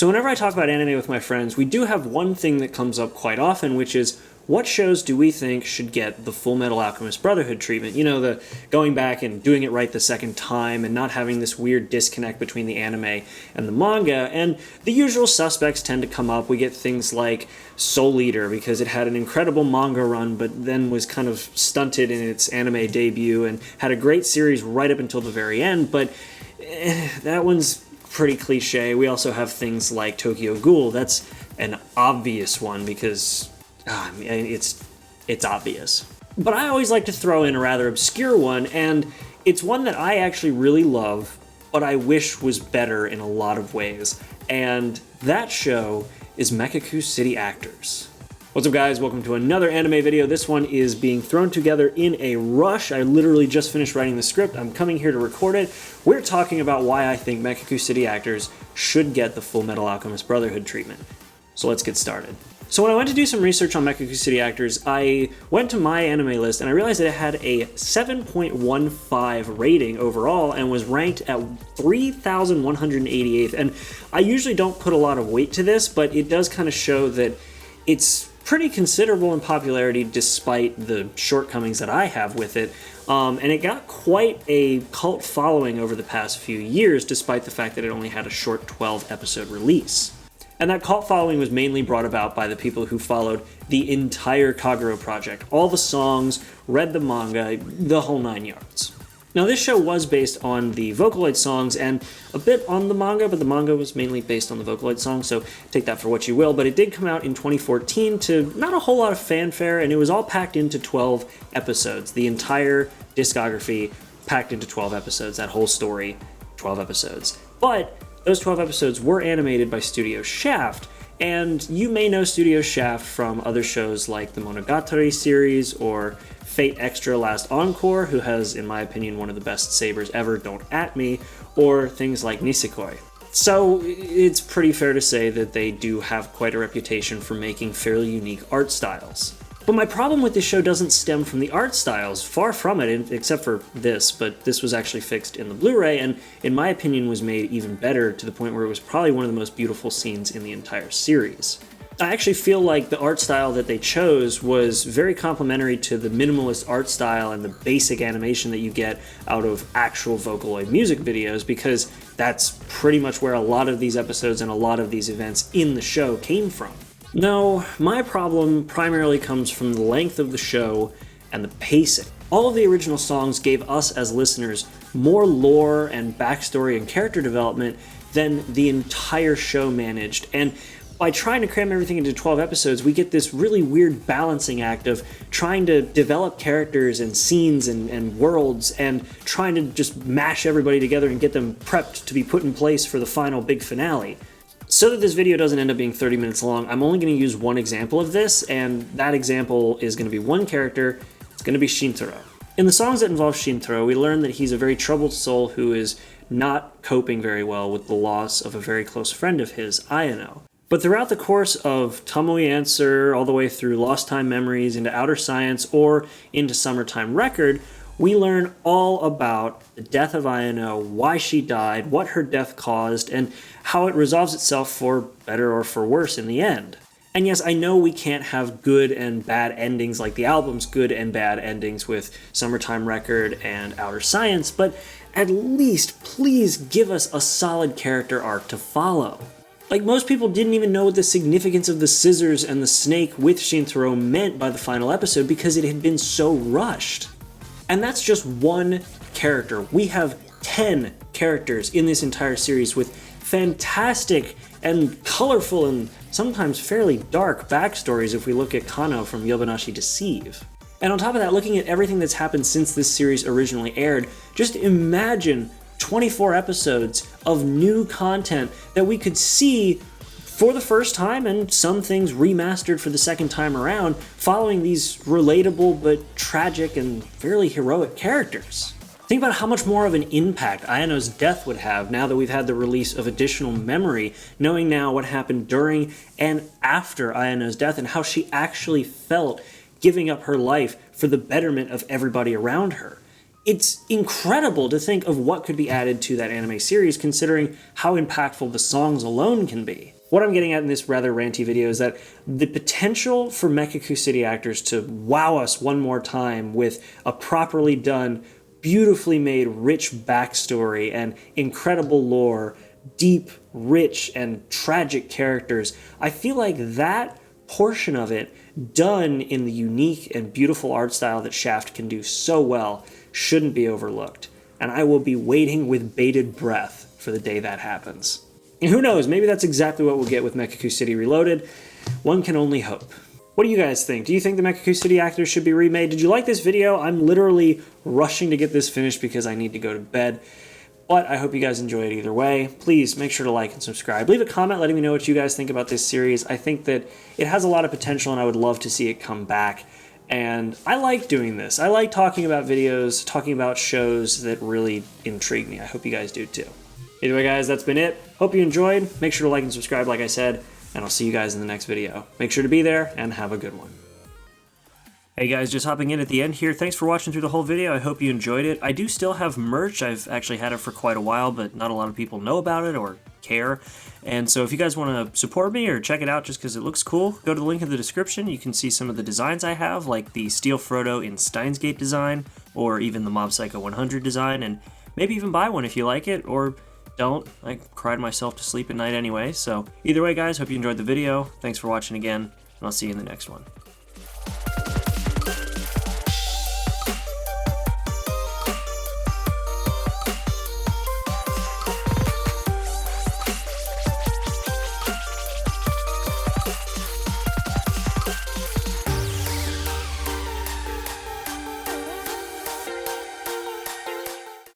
So whenever I talk about anime with my friends, we do have one thing that comes up quite often, which is, what shows do we think should get the Full Metal Alchemist Brotherhood treatment? You know, the going back and doing it right the second time and not having this weird disconnect between the anime and the manga. And the usual suspects tend to come up. We get things like Soul Eater, because it had an incredible manga run, but then was kind of stunted in its anime debut and had a great series right up until the very end. But that one's pretty cliche. We also have things like Tokyo Ghoul. That's an obvious one because it's obvious. But I always like to throw in a rather obscure one, and it's one that I actually really love, but I wish was better in a lot of ways. And that show is Mekakucity Actors. What's up, guys? Welcome to another anime video. This one is being thrown together in a rush. I literally just finished writing the script. I'm coming here to record it. We're talking about why I think Mekakucity Actors should get the Full Metal Alchemist Brotherhood treatment. So let's get started. So when I went to do some research on Mekakucity Actors, I went to my anime list and I realized that it had a 7.15 rating overall and was ranked at 3,188th. And I usually don't put a lot of weight to this, but it does kind of show that it's pretty considerable in popularity despite the shortcomings that I have with it. And it got quite a cult following over the past few years, despite the fact that it only had a short 12-episode release. And that cult following was mainly brought about by the people who followed the entire Kagero project. All the songs, read the manga, the whole 9 yards. Now, this show was based on the Vocaloid songs and a bit on the manga, but the manga was mainly based on the Vocaloid songs, so take that for what you will. But it did come out in 2014 to not a whole lot of fanfare, and it was all packed into 12 episodes. The entire discography packed into 12 episodes, that whole story, 12 episodes. But those 12 episodes were animated by Studio Shaft, and you may know Studio Shaft from other shows like the Monogatari series or Fate Extra Last Encore, who has, in my opinion, one of the best sabers ever, Don't At Me, or things like Nisekoi. So it's pretty fair to say that they do have quite a reputation for making fairly unique art styles. But my problem with this show doesn't stem from the art styles, far from it, except for this, but this was actually fixed in the Blu-ray, and in my opinion was made even better to the point where it was probably one of the most beautiful scenes in the entire series. I actually feel like the art style that they chose was very complementary to the minimalist art style and the basic animation that you get out of actual Vocaloid music videos, because that's pretty much where a lot of these episodes and a lot of these events in the show came from. No, my problem primarily comes from the length of the show and the pacing. All of the original songs gave us as listeners more lore and backstory and character development than the entire show managed, and by trying to cram everything into 12 episodes, we get this really weird balancing act of trying to develop characters and scenes and worlds and trying to just mash everybody together and get them prepped to be put in place for the final big finale. So that this video doesn't end up being 30 minutes long, I'm only going to use one example of this, and that example is going to be one character. It's going to be Shintaro. In the songs that involve Shintaro, we learn that he's a very troubled soul who is not coping very well with the loss of a very close friend of his, Ayano. But throughout the course of Tomoe Answer, all the way through Lost Time Memories, into Outer Science, or into Summertime Record, we learn all about the death of Ayano, why she died, what her death caused, and how it resolves itself for better or for worse in the end. And yes, I know we can't have good and bad endings like the album's good and bad endings with Summertime Record and Outer Science, but at least please give us a solid character arc to follow. Like, most people didn't even know what the significance of the scissors and the snake with Shintaro meant by the final episode because it had been so rushed. And that's just one character. We have 10 characters in this entire series with fantastic and colorful and sometimes fairly dark backstories if we look at Kano from Yobanashi Deceive. And on top of that, looking at everything that's happened since this series originally aired, just imagine 24 episodes of new content that we could see for the first time and some things remastered for the second time around, following these relatable but tragic and fairly heroic characters. Think about how much more of an impact Ayano's death would have now that we've had the release of additional memory, knowing now what happened during and after Ayano's death and how she actually felt giving up her life for the betterment of everybody around her. it's incredible to think of what could be added to that anime series considering how impactful the songs alone can be. What I'm getting at in this rather ranty video is that the potential for Mekakucity Actors to wow us one more time with a properly done, beautifully made, rich backstory and incredible lore, deep, rich, and tragic characters, I feel like that portion of it, done in the unique and beautiful art style that Shaft can do so well, shouldn't be overlooked. And I will be waiting with bated breath for the day that happens. And who knows, maybe that's exactly what we'll get with Mekakucity Reloaded. One can only hope. What do you guys think? Do you think the Mekakucity Actors should be remade? Did you like this video? I'm literally rushing to get this finished because I need to go to bed. But I hope you guys enjoy it either way. Please make sure to like and subscribe. Leave a comment letting me know what you guys think about this series. I think that it has a lot of potential and I would love to see it come back. And I like doing this. I like talking about videos, talking about shows that really intrigue me. I hope you guys do too. Either way, guys, that's been it. Hope you enjoyed. Make sure to like and subscribe like I said, and I'll see you guys in the next video. Make sure to be there and have a good one. Hey guys, just hopping in at the end here. Thanks for watching through the whole video. I hope you enjoyed it. I do still have merch. I've actually had it for quite a while, but not a lot of people know about it or care. And so if you guys want to support me or check it out just because it looks cool, go to the link in the description. You can see some of the designs I have, like the Steel Frodo in Steins Gate design, or even the Mob Psycho 100 design, and maybe even buy one if you like it, or don't. I cried myself to sleep at night anyway. So either way, guys, hope you enjoyed the video. Thanks for watching again, and I'll see you in the next one.